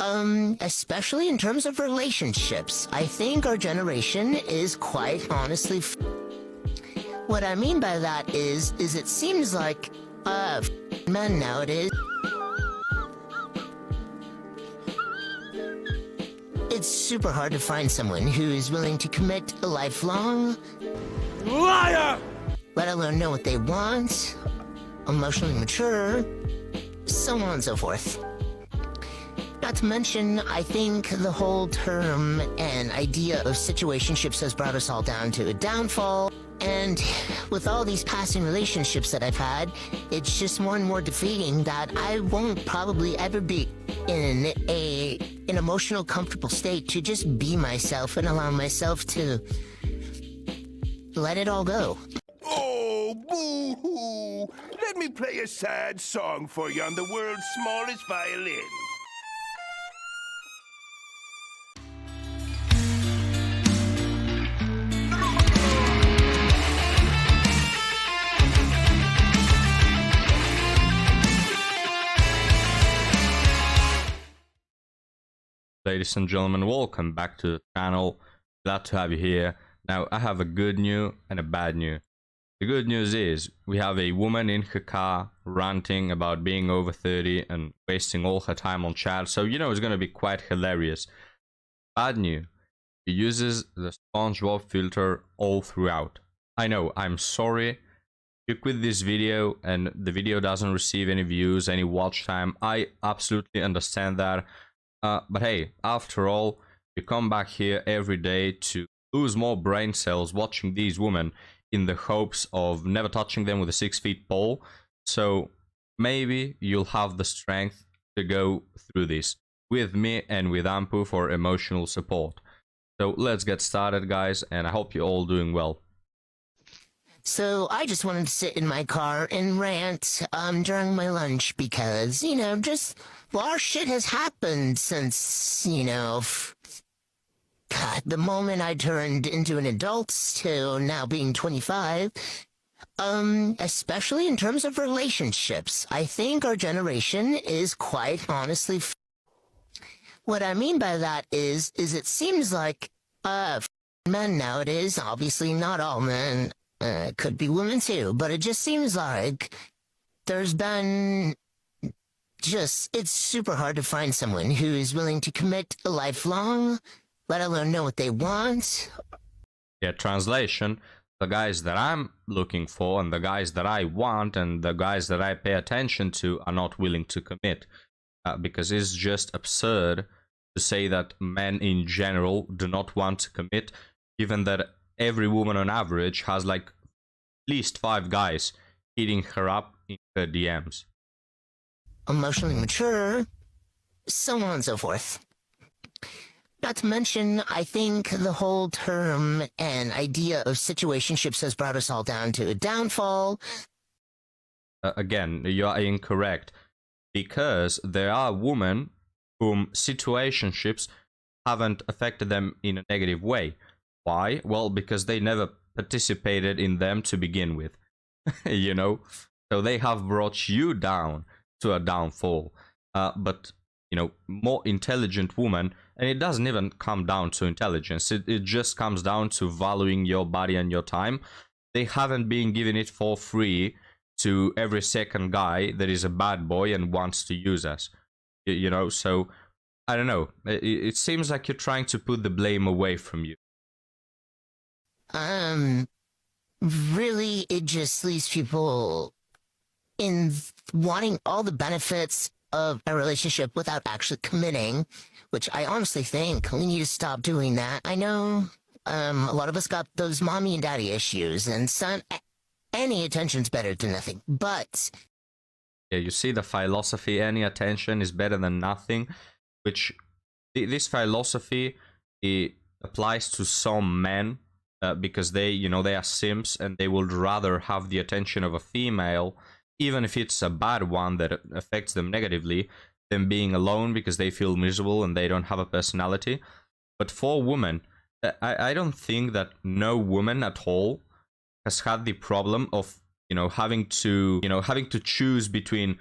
Especially in terms of relationships. I think our generation is quite honestly what I mean by that is it seems like, men nowadays, it's super hard to find someone who is willing to commit a lifelong, Liar! let alone know what they want, emotionally mature, so on and so forth. Not to mention, I think the whole term and idea of situationships has brought us all down to a downfall. And with all these passing relationships that I've had, it's just more and more defeating that I won't probably ever be in an emotional, comfortable state to just be myself and allow myself to let it all go. Oh, boo-hoo! Let me play a sad song for you on the world's smallest violin. Ladies and gentlemen, welcome back to the channel. Glad to have you here. Now, I have a good news and a bad news. The good news is we have a woman in her car ranting about being over 30 and wasting all her time on chat, so you know it's going to be quite hilarious. Bad news, she uses the SpongeBob filter all throughout. I know, I'm sorry. You quit this video and the video doesn't receive any views, any watch time. I absolutely understand that. But hey, after all, you come back here every day to lose more brain cells watching these women in the hopes of never touching them with a 6-foot pole. So maybe you'll have the strength to go through this with me and with Ampu for emotional support. So let's get started, guys, and I hope you're all doing well. So I just wanted to sit in my car and rant during my lunch because, you know, just a lot of shit has happened since, you know, God, the moment I turned into an adult to now being 25. Especially in terms of relationships. I think our generation is quite honestly what I mean by that is it seems like men nowadays, obviously not all men, could be women too, but it just seems like there's been it's super hard to find someone who is willing to commit a lifelong, let alone know what they want. Yeah, translation, the guys that I'm looking for and the guys that I want and the guys that I pay attention to are not willing to commit. Because it's just absurd to say that men in general do not want to commit, given that every woman on average has like at least 5 guys hitting her up in her DMs. Emotionally mature, so on and so forth. Not to mention, I think the whole term and idea of situationships has brought us all down to a downfall. Again, you are incorrect, because there are women whom situationships haven't affected them in a negative way. Why? Well, because they never participated in them to begin with. You know? So they have brought you down to a downfall. But, you know, more intelligent women, and it doesn't even come down to intelligence, it just comes down to valuing your body and your time. They haven't been giving it for free to every second guy that is a bad boy and wants to use us. You know, so, I don't know. It seems like you're trying to put the blame away from you. Really, it just leaves people in wanting all the benefits of a relationship without actually committing, which I honestly think we need to stop doing that. I know, a lot of us got those mommy and daddy issues, and any attention's better than nothing, but... Yeah, you see the philosophy, any attention is better than nothing, which this philosophy, it applies to some men, because they, you know, they are simps and they would rather have the attention of a female, even if it's a bad one that affects them negatively, than being alone because they feel miserable and they don't have a personality. But for women, I don't think that no woman at all has had the problem of, having to choose between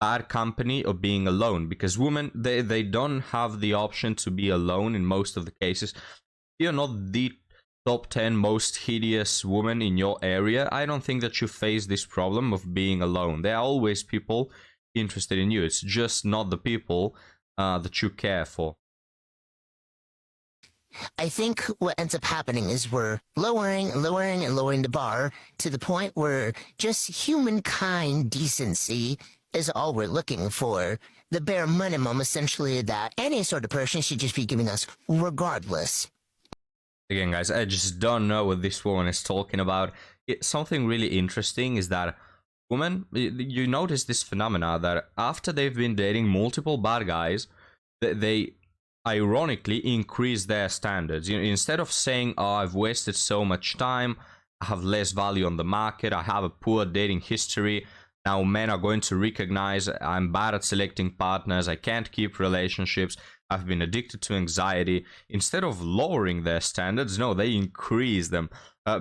bad company or being alone, because women, they don't have the option to be alone in most of the cases. You're not the top 10 most hideous woman in your area, I don't think that you face this problem of being alone. There are always people interested in you. It's just not the people that you care for. I think what ends up happening is we're lowering the bar to the point where just humankind decency is all we're looking for. The bare minimum, essentially, that any sort of person should just be giving us regardless. Again, guys, I just don't know what this woman is talking about. Something really interesting is that women, you notice this phenomena that after they've been dating multiple bad guys, they ironically increase their standards. You know, instead of saying, oh, I've wasted so much time, I have less value on the market, I have a poor dating history, now men are going to recognize I'm bad at selecting partners, I can't keep relationships, I've been addicted to anxiety. Instead of lowering their standards, no, they increase them.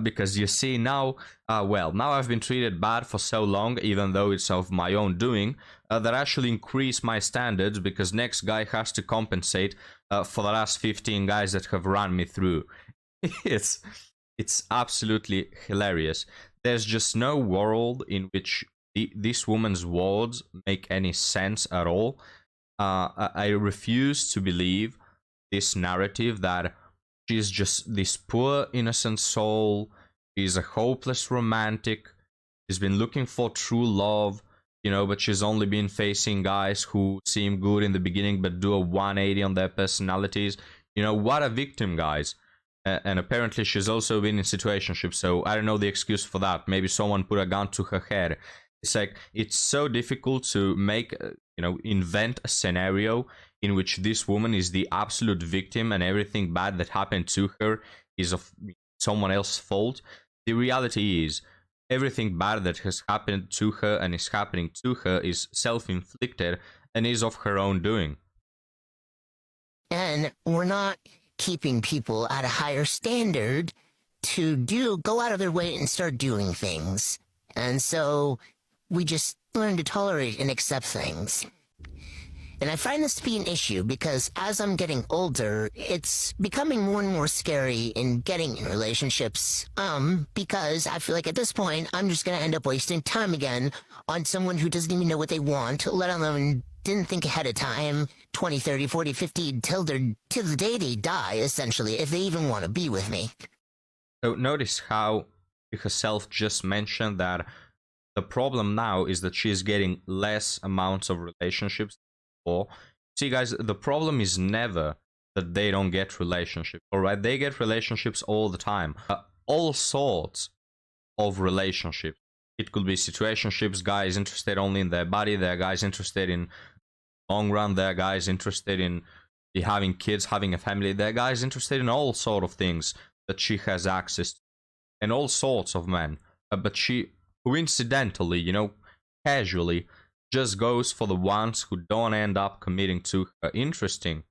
Because you see now, now I've been treated bad for so long, even though it's of my own doing, that actually increase my standards because next guy has to compensate for the last 15 guys that have run me through. It's absolutely hilarious. There's just no world in which this woman's words make any sense at all. I refuse to believe this narrative that she's just this poor, innocent soul. She's a hopeless romantic. She's been looking for true love, you know, but she's only been facing guys who seem good in the beginning but do a 180 on their personalities. You know, what a victim, guys. And apparently she's also been in situationships, so I don't know the excuse for that. Maybe someone put a gun to her head. It's like, it's so difficult to make, invent a scenario in which this woman is the absolute victim and everything bad that happened to her is of someone else's fault. The reality is, everything bad that has happened to her and is happening to her is self-inflicted and is of her own doing. And we're not keeping people at a higher standard to go out of their way and start doing things. And so we just learn to tolerate and accept things. And I find this to be an issue because as I'm getting older, it's becoming more and more scary in getting in relationships. Because I feel like at this point, I'm just going to end up wasting time again on someone who doesn't even know what they want, let alone didn't think ahead of time, 20, 30, 40, 50, till the day they die, essentially, if they even want to be with me. So notice how she herself just mentioned that the problem now is that she's getting less amounts of relationships. See, guys, the problem is never that they don't get relationships, all right? They get relationships all the time. All sorts of relationships. It could be situationships, guys interested only in their body, there are guys interested in long run, there are guys interested in having kids, having a family, there are guys interested in all sort of things that she has access to, and all sorts of men. But she, coincidentally, casually, just goes for the ones who don't end up committing to her. Interesting.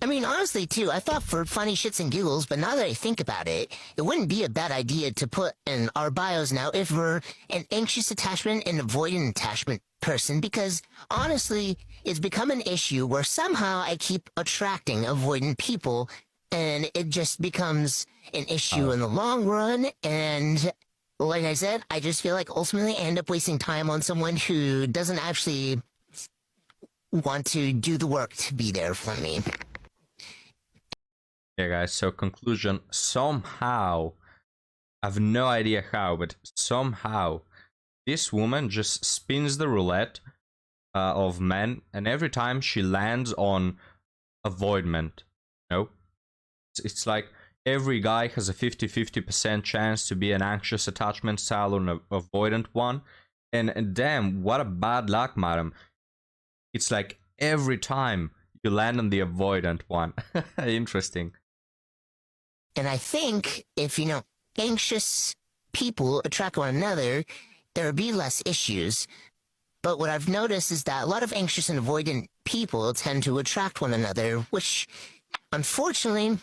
I mean, honestly, too, I thought for funny shits and giggles, but now that I think about it, it wouldn't be a bad idea to put in our bios now if we're an anxious attachment and avoidant attachment person, because honestly, it's become an issue where somehow I keep attracting avoidant people, and it just becomes an issue in the long run, and like I said, I just feel like ultimately I end up wasting time on someone who doesn't actually want to do the work to be there for me. Yeah, guys, so conclusion, somehow, I have no idea how, but somehow, this woman just spins the roulette of men, and every time she lands on avoidment, it's like every guy has a 50-50% chance to be an anxious attachment style or an avoidant one. And damn, what a bad luck, madam. It's like every time you land on the avoidant one. Interesting. And I think if, anxious people attract one another, there would be less issues. But what I've noticed is that a lot of anxious and avoidant people tend to attract one another, which unfortunately,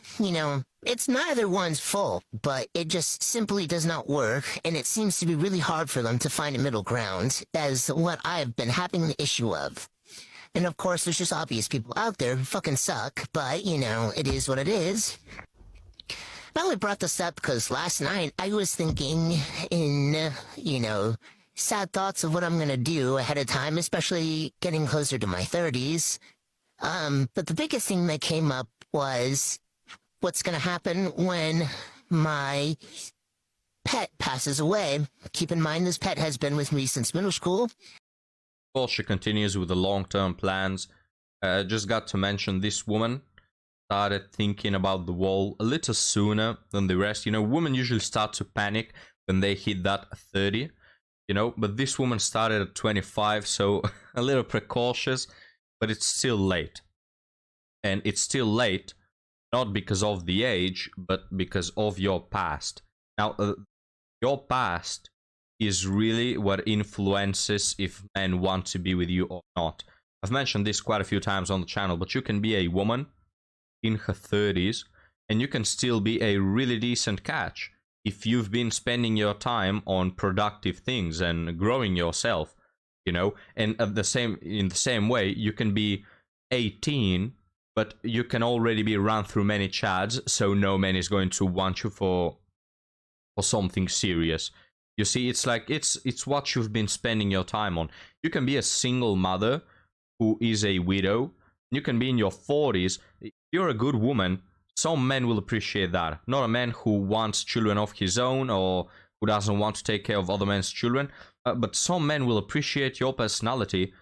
it's neither one's fault, but it just simply does not work, and it seems to be really hard for them to find a middle ground, as what I've been having the issue of. And of course, there's just obvious people out there who fucking suck, but, it is what it is. I only brought this up because last night I was thinking in, sad thoughts of what I'm gonna do ahead of time, especially getting closer to my 30s. But the biggest thing that came up was what's gonna happen when my pet passes away. Keep in mind, this pet has been with me since middle school. Well, she continues with the long-term plans. Just got to mention this woman started thinking about the wall a little sooner than the rest. Women usually start to panic when they hit that 30, but this woman started at 25, so a little precautious, but it's still late. And it's still late, not because of the age, but because of your past. Now, your past is really what influences if men want to be with you or not. I've mentioned this quite a few times on the channel, but you can be a woman in her 30s and you can still be a really decent catch if you've been spending your time on productive things and growing yourself, and in the same way, you can be 18, but you can already be run through many chads, so no man is going to want you for something serious. You see, it's like it's what you've been spending your time on. You can be a single mother who is a widow. You can be in your 40s. If you're a good woman, some men will appreciate that. Not a man who wants children of his own or who doesn't want to take care of other men's children. But some men will appreciate your personality.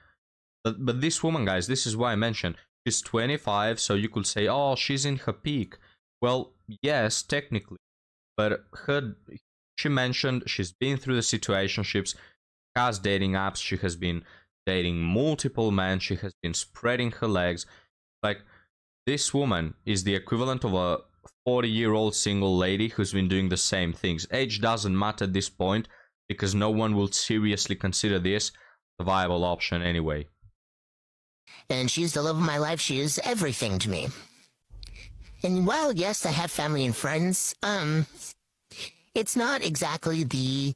But this woman, guys, this is why I mentioned, she's 25, so you could say, oh, she's in her peak. Well, yes, technically. But she mentioned she's been through the situationships, has dating apps, she has been dating multiple men, she has been spreading her legs. Like, this woman is the equivalent of a 40-year-old single lady who's been doing the same things. Age doesn't matter at this point because no one will seriously consider this a viable option anyway. And she's the love of my life. She is everything to me. And while, yes, I have family and friends, it's not exactly the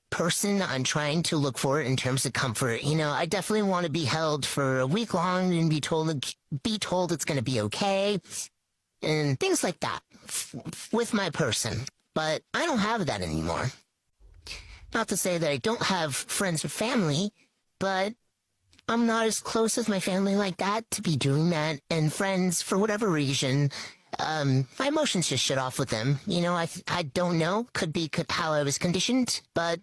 person I'm trying to look for in terms of comfort. I definitely want to be held for a week long and be told it's going to be okay and things like that with my person. But I don't have that anymore. Not to say that I don't have friends or family, but I'm not as close with my family like that to be doing that. And friends, for whatever reason, my emotions just shut off with them. I don't know. Could be how I was conditioned, but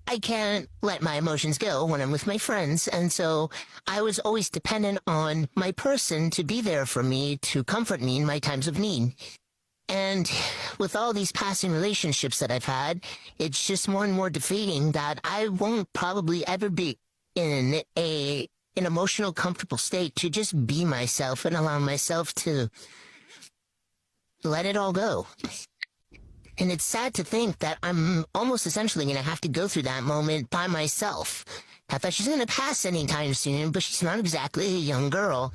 I can't let my emotions go when I'm with my friends. And so I was always dependent on my person to be there for me, to comfort me in my times of need. And with all these passing relationships that I've had, it's just more and more defeating that I won't probably ever be in an emotional, comfortable state to just be myself and allow myself to let it all go. And it's sad to think that I'm almost essentially going to have to go through that moment by myself. I thought she's going to pass anytime soon, but she's not exactly a young girl.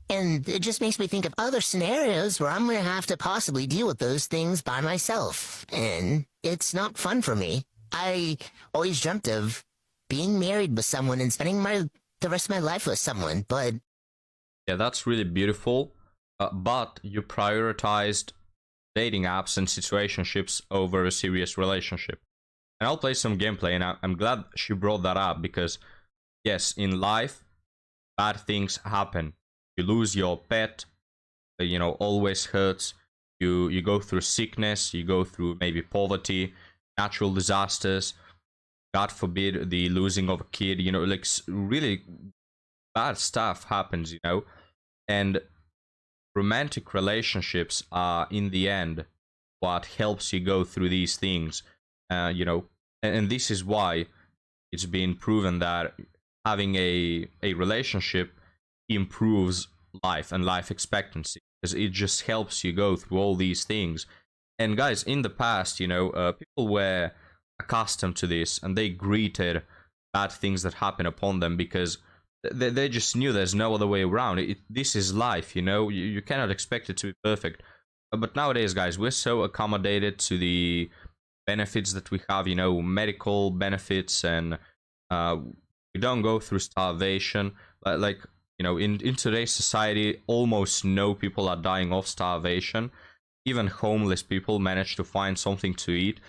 And it just makes me think of other scenarios where I'm going to have to possibly deal with those things by myself. And it's not fun for me. I always dreamt of being married with someone and spending the rest of my life with someone, but... Yeah, that's really beautiful. But you prioritized dating apps and situationships over a serious relationship. And I'll play some gameplay, and I'm glad she brought that up because, yes, in life, bad things happen. You lose your pet, always hurts. You go through sickness, you go through maybe poverty, natural disasters, God forbid the losing of a kid, like really bad stuff happens, and romantic relationships are in the end what helps you go through these things, and this is why it's been proven that having a relationship improves life and life expectancy because it just helps you go through all these things. And guys, in the past, people were accustomed to this and they greeted bad things that happen upon them because They just knew there's no other way around it. This is life, you know. You cannot expect it to be perfect. But nowadays, guys, we're so accommodated to the benefits that we have, you know, medical benefits, and we don't go through starvation. Like, you know, in today's society, almost no people are dying of starvation. Even homeless people manage to find something to eat.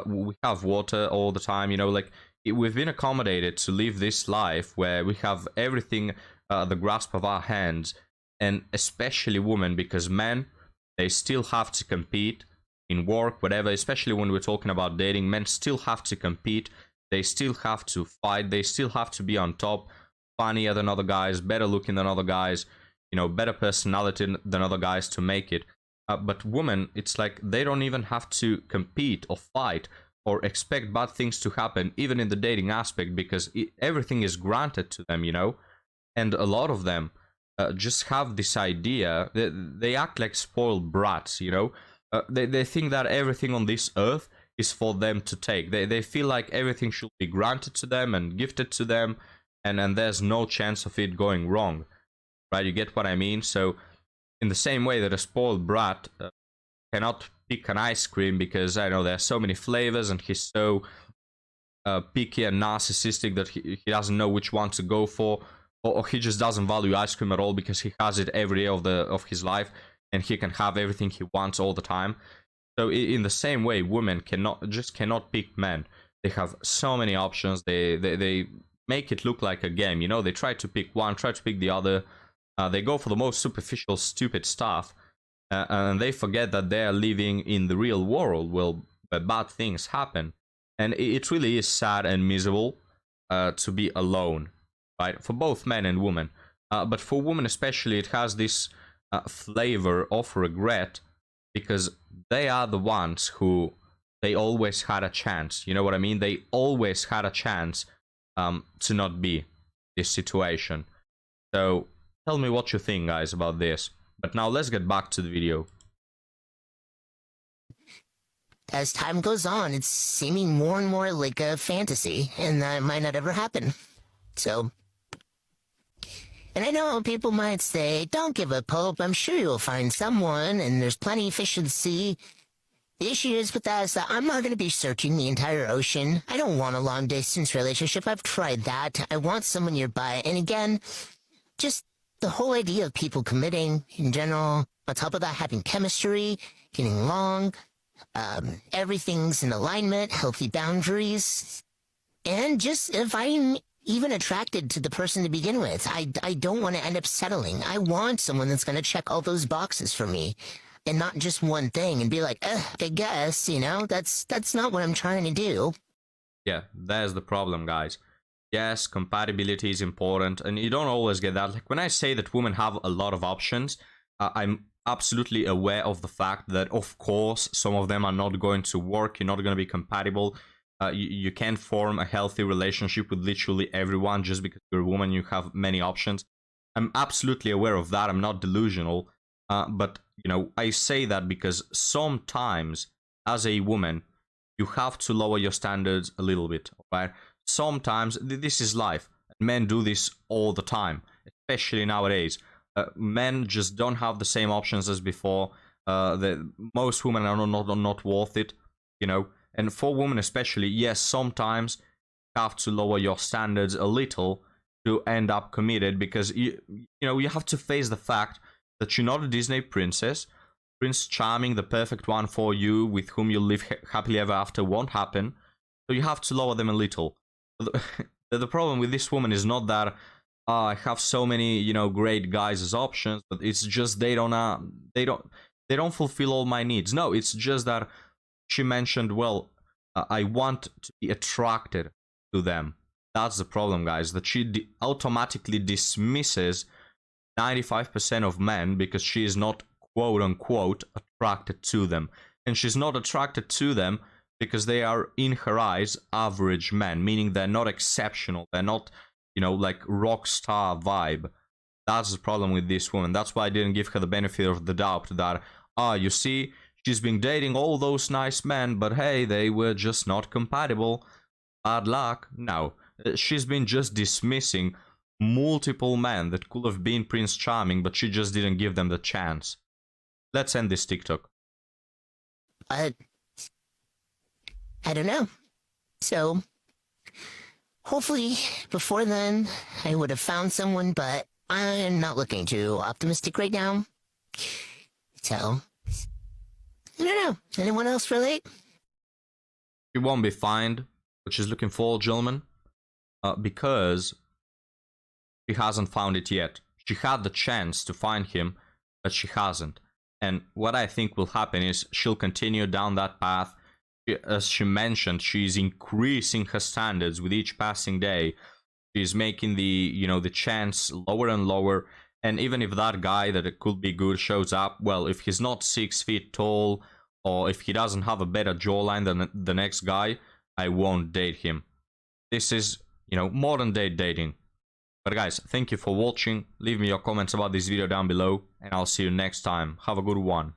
We have water all the time, you know, like, we've been accommodated to live this life where we have everything at the grasp of our hands, and especially women, because men, they still have to compete in work, whatever, especially when we're talking about dating. Men still have to compete, they still have to fight, they still have to be on top, funnier than other guys, better looking than other guys, you know, better personality than other guys to make it. But women, it's like they don't even have to compete or fight or expect bad things to happen, even in the dating aspect, because everything is granted to them, you know. And a lot of them just have this idea that they act like spoiled brats, you know. They think that everything on this earth is for them to take. They feel like everything should be granted to them and gifted to them, and there's no chance of it going wrong, right? You get what I mean? So in the same way that a spoiled brat cannot pick an ice cream because, I know, there are so many flavors and he's so picky and narcissistic that he doesn't know which one to go for, or he just doesn't value ice cream at all because he has it every day of his life and he can have everything he wants all the time. So in the same way, women cannot pick men. They have so many options. They make it look like a game, you know. They try to pick one, try to pick the other. They go for the most superficial, stupid stuff, and they forget that they are living in the real world where bad things happen. And it really is sad and miserable to be alone, right? For both men and women. But for women especially, it has this flavor of regret, because they are the ones who, they always had a chance. You know what I mean? They always had a chance to not be this situation. So tell me what you think, guys, about this. But now let's get back to the video. As time goes on, it's seeming more and more like a fantasy, and that might not ever happen. So, and I know people might say, don't give up hope, I'm sure you'll find someone, and there's plenty of fish in the sea. The issue is with that is that I'm not going to be searching the entire ocean. I don't want a long-distance relationship. I've tried that. I want someone nearby. And again, just the whole idea of people committing in general, on top of that, having chemistry, getting along, everything's in alignment, healthy boundaries, and just if I'm even attracted to the person to begin with, I don't want to end up settling. I want someone that's going to check all those boxes for me, and not just one thing and be like, I guess, you know, that's not what I'm trying to do. Yeah, there's the problem, guys. Yes, compatibility is important, and you don't always get that. Like, when I say that women have a lot of options, I'm absolutely aware of the fact that, of course, some of them are not going to work. You're not going to be compatible. You can't form a healthy relationship with literally everyone just because you're a woman. You have many options. I'm absolutely aware of that. I'm not delusional. But, you know, I say that because sometimes, as a woman, you have to lower your standards a little bit, right? Sometimes this is life. Men do this all the time, especially nowadays. Men just don't have the same options as before. Most women are not worth it, you know. And for women especially, yes, sometimes you have to lower your standards a little to end up committed, because you know, you have to face the fact that you're not a Disney princess. Prince Charming, the perfect one for you, with whom you'll live happily ever after, won't happen. So you have to lower them a little. The problem with this woman is not that I have so many, you know, great guys as options, but it's just they don't fulfill all my needs. No, it's just that she mentioned, well, I want to be attracted to them. That's the problem, guys, that she automatically dismisses 95% of men because she is not, quote unquote, attracted to them. And she's not attracted to them because they are, in her eyes, average men, meaning they're not exceptional. They're not, you know, like rock star vibe. That's the problem with this woman. That's why I didn't give her the benefit of the doubt that, you see, she's been dating all those nice men, but hey, they were just not compatible. Bad luck. No, she's been just dismissing multiple men that could have been Prince Charming, but she just didn't give them the chance. Let's end this TikTok. I don't know. So, hopefully, before then, I would have found someone, but I'm not looking too optimistic right now. So, I don't know. Anyone else relate? She won't be fined, but she's looking for, gentlemen, because she hasn't found it yet. She had the chance to find him, but she hasn't. And what I think will happen is she'll continue down that path. As she mentioned, she's increasing her standards with each passing day. She's making the chance lower and lower. And even if that guy that it could be good shows up, well, if he's not 6 feet tall, or if he doesn't have a better jawline than the next guy, I won't date him. This is, modern day dating. But guys, thank you for watching. Leave me your comments about this video down below, and I'll see you next time. Have a good one.